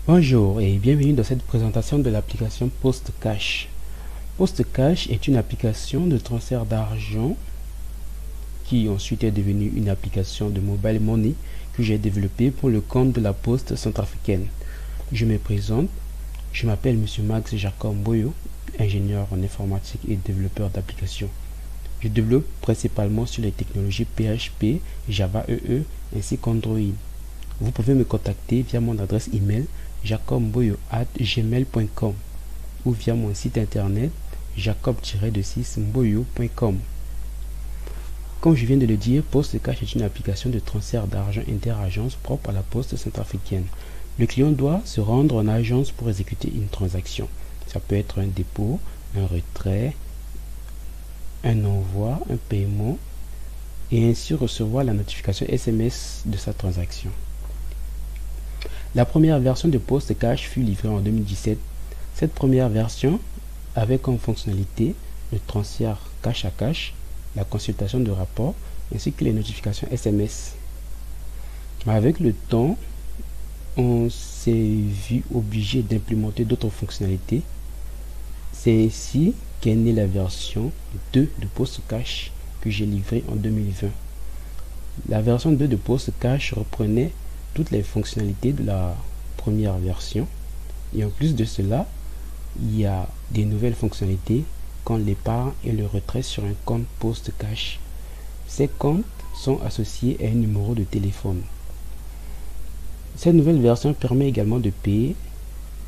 Bonjour et bienvenue dans cette présentation de l'application PostCash. PostCash est une application de transfert d'argent qui ensuite est devenue une application de mobile money que j'ai développée pour le compte de la Poste centrafricaine. Je me présente, je m'appelle M. Max Jacob Mboyo, ingénieur en informatique et développeur d'applications. Je développe principalement sur les technologies PHP, Java EE ainsi qu'Android. Vous pouvez me contacter via mon adresse email jacobmboyo@gmail.com ou via mon site internet jacob-mboyo.com. Comme je viens de le dire, PostCash est une application de transfert d'argent inter-agence propre à la Poste centrafricaine. Le client doit se rendre en agence pour exécuter une transaction. Ça peut être un dépôt, un retrait, un envoi, un paiement et ainsi recevoir la notification SMS de sa transaction. La première version de PostCash fut livrée en 2017. Cette première version avait comme fonctionnalité le transfert cash à cash, la consultation de rapports ainsi que les notifications SMS. Avec le temps, on s'est vu obligé d'implémenter d'autres fonctionnalités. C'est ainsi qu'est née la version 2 de PostCash que j'ai livrée en 2020. La version 2 de PostCash reprenait toutes les fonctionnalités de la première version et en plus de cela, il y a des nouvelles fonctionnalités comme l'épargne et le retrait sur un compte PostCash. Ces comptes sont associés à un numéro de téléphone. Cette nouvelle version permet également de payer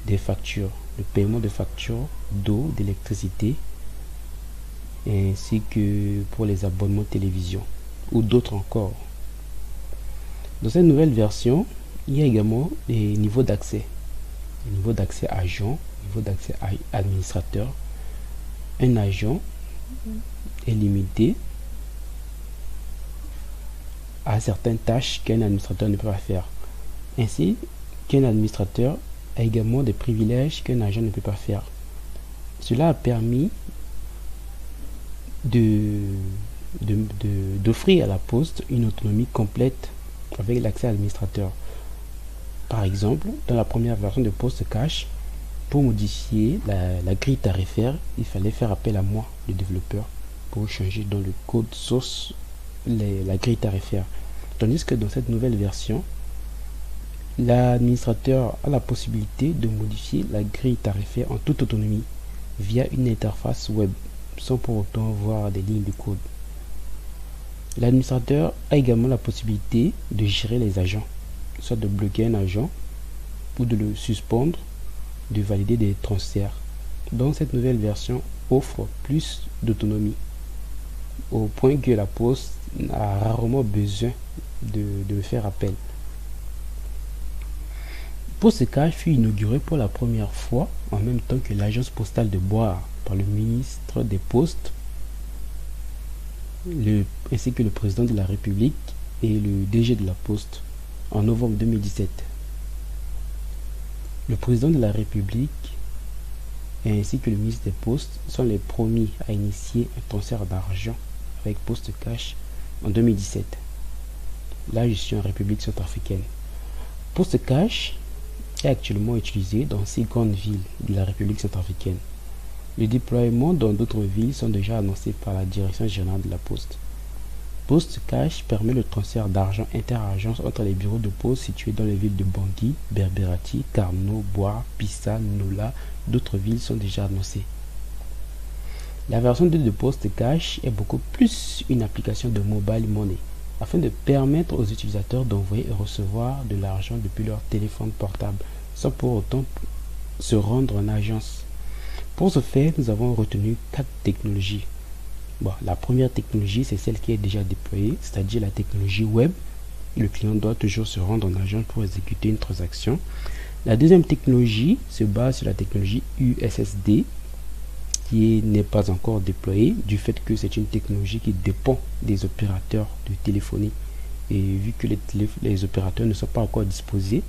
des factures, le paiement de factures d'eau, d'électricité, ainsi que pour les abonnements télévision ou d'autres encore. Dans cette nouvelle version, il y a également des niveaux d'accès. Niveau d'accès agent, niveau d'accès administrateur. Un agent est limité à certaines tâches qu'un administrateur ne peut pas faire. Ainsi qu'un administrateur a également des privilèges qu'un agent ne peut pas faire. Cela a permis d'offrir à la Poste une autonomie complète avec l'accès administrateur. Par exemple, dans la première version de PostCash, pour modifier la grille tarifaire, il fallait faire appel à moi, le développeur, pour changer dans le code source la grille tarifaire. Tandis que dans cette nouvelle version, l'administrateur a la possibilité de modifier la grille tarifaire en toute autonomie via une interface web, sans pour autant voir des lignes de code. L'administrateur a également la possibilité de gérer les agents, soit de bloquer un agent ou de le suspendre, de valider des transferts. Donc cette nouvelle version offre plus d'autonomie, au point que la Poste a rarement besoin de faire appel. PostCash fut inauguré pour la première fois en même temps que l'agence postale de Boire par le ministre des Postes, ainsi que le président de la République et le DG de la Poste en novembre 2017. Le président de la République ainsi que le ministre des Postes sont les premiers à initier un transfert d'argent avec PostCash en 2017. Là, je suis en République centrafricaine. PostCash est actuellement utilisé dans 6 grandes villes de la République centrafricaine. Le déploiement dans d'autres villes sont déjà annoncés par la direction générale de la Poste. PostCash permet le transfert d'argent inter-agence entre les bureaux de poste situés dans les villes de Bangui, Berberati, Carnot, Bois, Pissa, Nola. D'autres villes sont déjà annoncées. La version 2 de PostCash est beaucoup plus une application de mobile money afin de permettre aux utilisateurs d'envoyer et recevoir de l'argent depuis leur téléphone portable sans pour autant se rendre en agence. Pour ce faire, nous avons retenu 4 technologies. La première technologie, c'est celle qui est déjà déployée, c'est-à-dire la technologie web. Le client doit toujours se rendre en agence pour exécuter une transaction. La deuxième technologie se base sur la technologie USSD, qui n'est pas encore déployée, du fait que c'est une technologie qui dépend des opérateurs de téléphonie. Et vu que les opérateurs ne sont pas encore disposés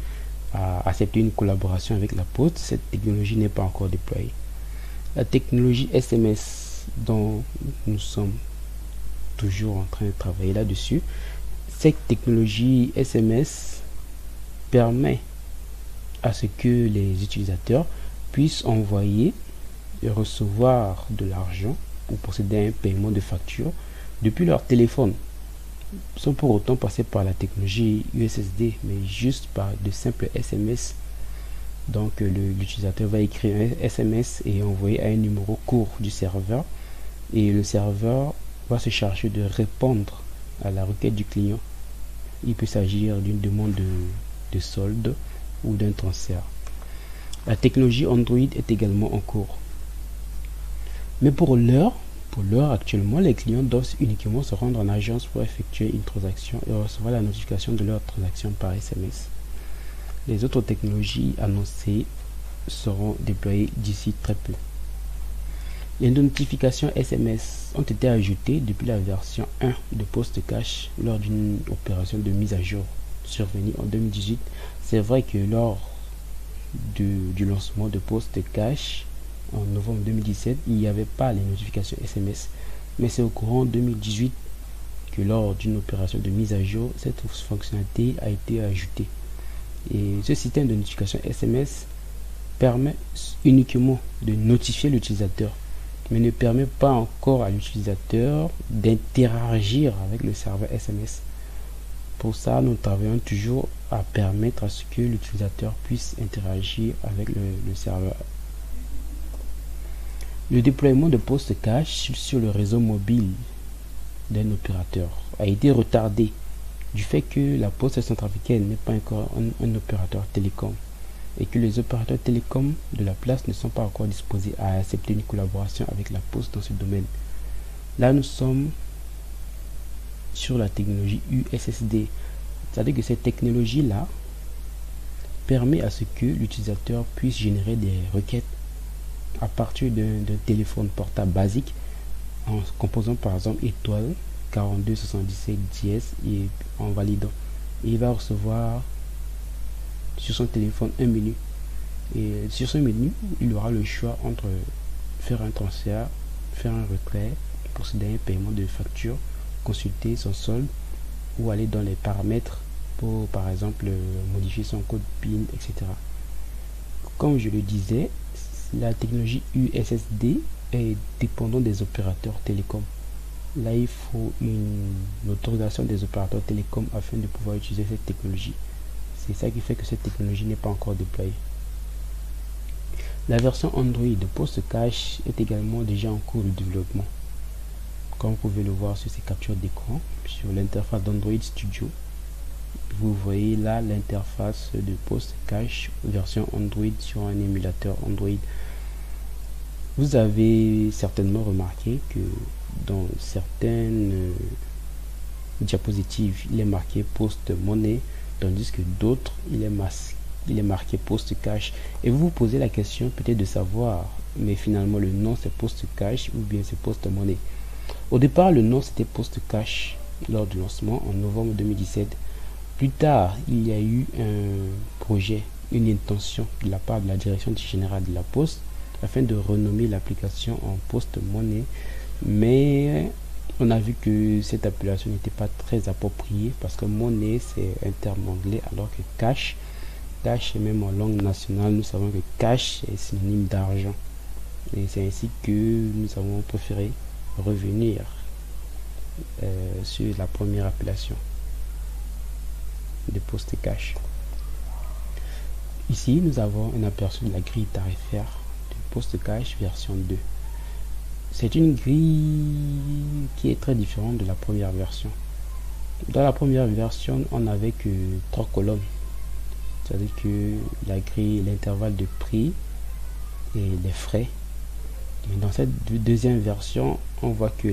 à accepter une collaboration avec la Poste, cette technologie n'est pas encore déployée. La technologie SMS, dont nous sommes toujours en train de travailler là-dessus, cette technologie SMS permet à ce que les utilisateurs puissent envoyer et recevoir de l'argent ou procéder à un paiement de facture depuis leur téléphone, sans pour autant passer par la technologie USSD, mais juste par de simples SMS. Donc l'utilisateur va écrire un SMS et envoyer à un numéro court du serveur, et le serveur va se charger de répondre à la requête du client. Il peut s'agir d'une demande de solde ou d'un transfert. La technologie Android est également en cours. Mais pour l'heure actuellement, les clients doivent uniquement se rendre en agence pour effectuer une transaction et recevoir la notification de leur transaction par SMS. Les autres technologies annoncées seront déployées d'ici très peu. Les notifications SMS ont été ajoutées depuis la version 1 de PostCash lors d'une opération de mise à jour survenue en 2018. C'est vrai que lors du lancement de PostCash en novembre 2017, il n'y avait pas les notifications SMS. Mais c'est au courant 2018 que lors d'une opération de mise à jour, cette fonctionnalité a été ajoutée. Et ce système de notification SMS permet uniquement de notifier l'utilisateur, mais ne permet pas encore à l'utilisateur d'interagir avec le serveur SMS. Pour ça, nous travaillons toujours à permettre à ce que l'utilisateur puisse interagir avec le serveur. Le déploiement de PostCash sur le réseau mobile d'un opérateur a été retardé du fait que la Poste centrafricaine n'est pas encore un opérateur télécom et que les opérateurs télécoms de la place ne sont pas encore disposés à accepter une collaboration avec la Poste dans ce domaine. Là, nous sommes sur la technologie USSD, c'est-à-dire que cette technologie-là permet à ce que l'utilisateur puisse générer des requêtes à partir d'un téléphone portable basique en composant par exemple étoile 4277 dièse et en validant. Et il va recevoir sur son téléphone un menu. Et sur ce menu, il aura le choix entre faire un transfert, faire un retrait, procéder à un paiement de facture, consulter son solde ou aller dans les paramètres pour par exemple modifier son code PIN, etc. Comme je le disais, la technologie USSD est dépendante des opérateurs télécoms. Là, il faut une autorisation des opérateurs télécoms afin de pouvoir utiliser cette technologie. C'est ça qui fait que cette technologie n'est pas encore déployée. La version Android de PostCash est également déjà en cours de développement. Comme vous pouvez le voir sur ces captures d'écran, sur l'interface d'Android Studio, vous voyez là l'interface de PostCash version Android sur un émulateur Android. Vous avez certainement remarqué que dans certaines diapositives, il est marqué Post Money, tandis que d'autres, il est marqué PostCash. Et vous vous posez la question peut-être de savoir, mais finalement le nom c'est PostCash ou bien c'est Post Money. Au départ, le nom c'était PostCash lors du lancement en novembre 2017. Plus tard, il y a eu un projet, une intention de la part de la direction générale de la Poste afin de renommer l'application en Post Money, mais on a vu que cette appellation n'était pas très appropriée parce que monnaie c'est un terme anglais alors que cash est même en langue nationale, nous savons que cash est synonyme d'argent, et c'est ainsi que nous avons préféré revenir sur la première appellation de PostCash. Ici nous avons un aperçu de la grille tarifaire de PostCash version 2. C'est une grille qui est très différente de la première version. Dans la première version, on n'avait que 3 colonnes. C'est-à-dire que la grille, l'intervalle de prix et les frais. Mais dans cette deuxième version, on voit que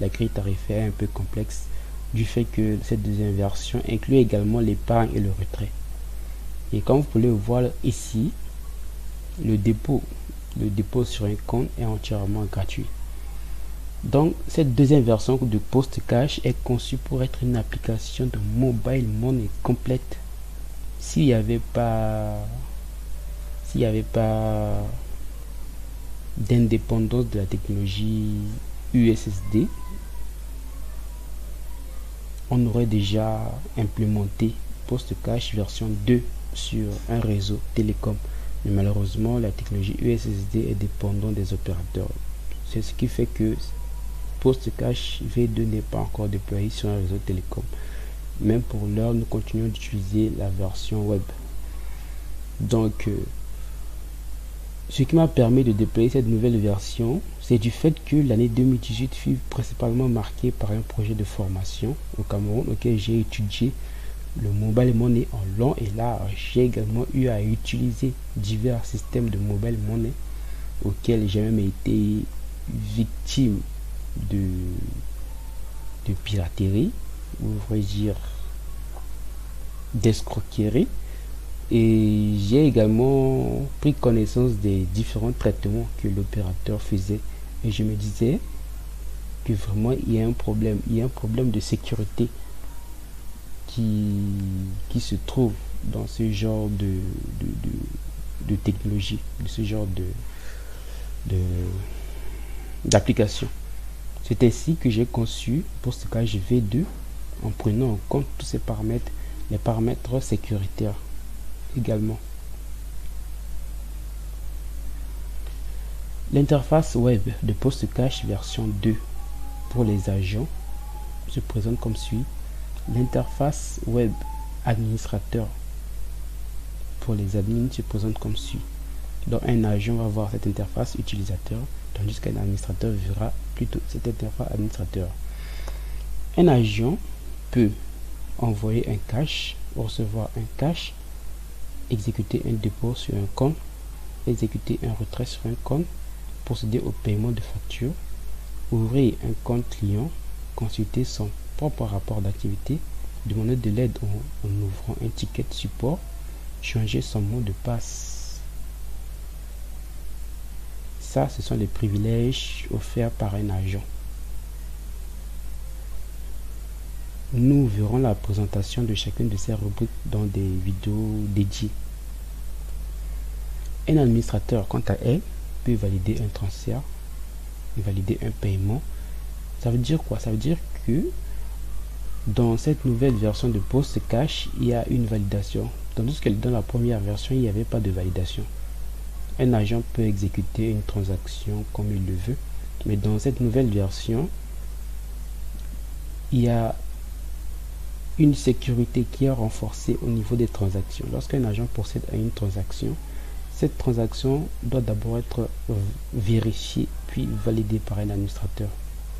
la grille tarifaire est un peu complexe du fait que cette deuxième version inclut également l'épargne et le retrait. Et comme vous pouvez le voir ici, le dépôt sur un compte est entièrement gratuit. Donc cette deuxième version de PostCash est conçue pour être une application de mobile money complète. S'il n'y avait pas d'indépendance de la technologie USSD, on aurait déjà implémenté PostCash version 2 sur un réseau télécom. Mais malheureusement, la technologie USSD est dépendante des opérateurs. C'est ce qui fait que PostCache V2 n'est pas encore déployé sur un réseau télécom. Même pour l'heure, nous continuons d'utiliser la version web. Donc, ce qui m'a permis de déployer cette nouvelle version, c'est du fait que l'année 2018 fut principalement marquée par un projet de formation au Cameroun auquel j'ai étudié le mobile money en long et large. J'ai également eu à utiliser divers systèmes de mobile money auxquels j'ai même été victime de piraterie, ou on va dire d'escroquerie. Et j'ai également pris connaissance des différents traitements que l'opérateur faisait. Et je me disais que vraiment il y a un problème. Il y a un problème de sécurité qui se trouve dans ce genre de technologie, de ce genre d'application. C'est ainsi que j'ai conçu PostCache V2 en prenant en compte tous ces paramètres, les paramètres sécuritaires également. L'interface web de PostCache version 2 pour les agents se présente comme suit. L'interface web administrateur pour les admins se présente comme suit. Donc un agent va voir cette interface utilisateur, tandis qu'un administrateur verra plutôt cette interface administrateur. Un agent peut envoyer un cache, recevoir un cache, exécuter un dépôt sur un compte, exécuter un retrait sur un compte, procéder au paiement de facture, ouvrir un compte client, consulter son propre rapport d'activité, demander de l'aide en ouvrant un ticket de support, changer son mot de passe. Ça, ce sont les privilèges offerts par un agent. Nous verrons la présentation de chacune de ces rubriques dans des vidéos dédiées. Un administrateur, quant à elle, peut valider un transfert, valider un paiement. Ça veut dire quoi? Ça veut dire que dans cette nouvelle version de PostCache, il y a une validation, tandis que dans la première version, il n'y avait pas de validation. Un agent peut exécuter une transaction comme il le veut, mais dans cette nouvelle version, il y a une sécurité qui est renforcée au niveau des transactions. Lorsqu'un agent procède à une transaction, cette transaction doit d'abord être vérifiée puis validée par un administrateur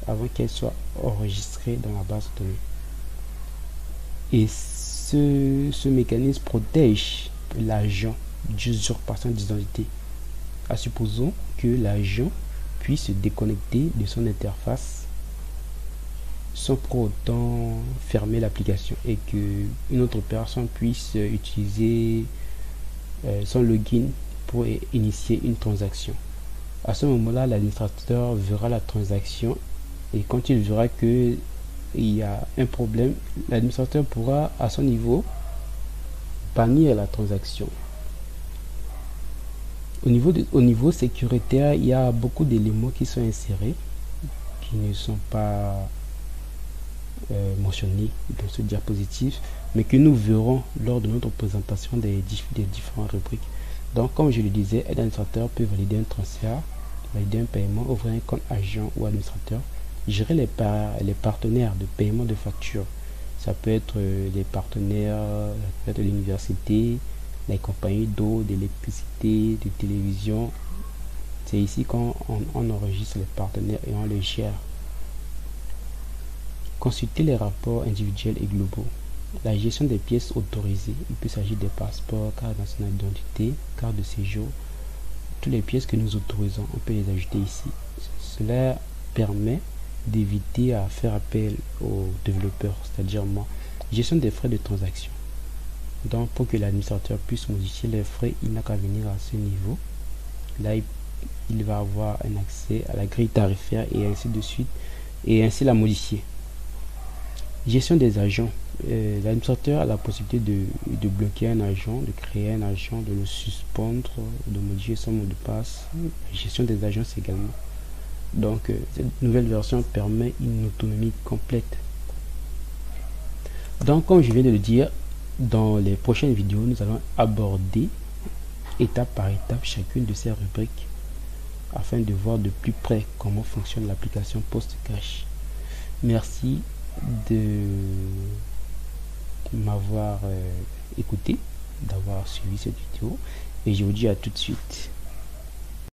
avant qu'elle soit enregistrée dans la base de données. Et ce mécanisme protège l'agent d'usurpation d'identité. Supposons que l'agent puisse se déconnecter de son interface sans pour autant fermer l'application et qu'une autre personne puisse utiliser son login pour initier une transaction. À ce moment-là, l'administrateur verra la transaction et quand il verra que il y a un problème, l'administrateur pourra à son niveau bannir la transaction. Au niveau sécuritaire, il y a beaucoup d'éléments qui sont insérés qui ne sont pas mentionnés dans ce diapositive, mais que nous verrons lors de notre présentation des différentes rubriques. Donc, comme je le disais, un administrateur peut valider un transfert, valider un paiement, ouvrir un compte agent ou administrateur, gérer les partenaires de paiement de facture. Ça peut être les partenaires de l'université, les compagnies d'eau, d'électricité, de télévision. C'est ici qu'on enregistre les partenaires et on les gère. Consulter les rapports individuels et globaux. La gestion des pièces autorisées. Il peut s'agir des passeports, carte nationale d'identité, carte de séjour. Toutes les pièces que nous autorisons, on peut les ajouter ici. Cela permet d'éviter à faire appel aux développeurs, c'est-à-dire moi. Gestion des frais de transaction. Donc, pour que l'administrateur puisse modifier les frais, il n'a qu'à venir à ce niveau. Là, il va avoir un accès à la grille tarifaire et ainsi de suite, et ainsi la modifier. Gestion des agents. L'administrateur a la possibilité de bloquer un agent, de créer un agent, de le suspendre, de modifier son mot de passe. Gestion des agents également. Donc, cette nouvelle version permet une autonomie complète. Donc, comme je viens de le dire, Dans les prochaines vidéos, nous allons aborder étape par étape chacune de ces rubriques afin de voir de plus près comment fonctionne l'application PostCache. Merci de m'avoir écouté, d'avoir suivi cette vidéo et je vous dis à tout de suite.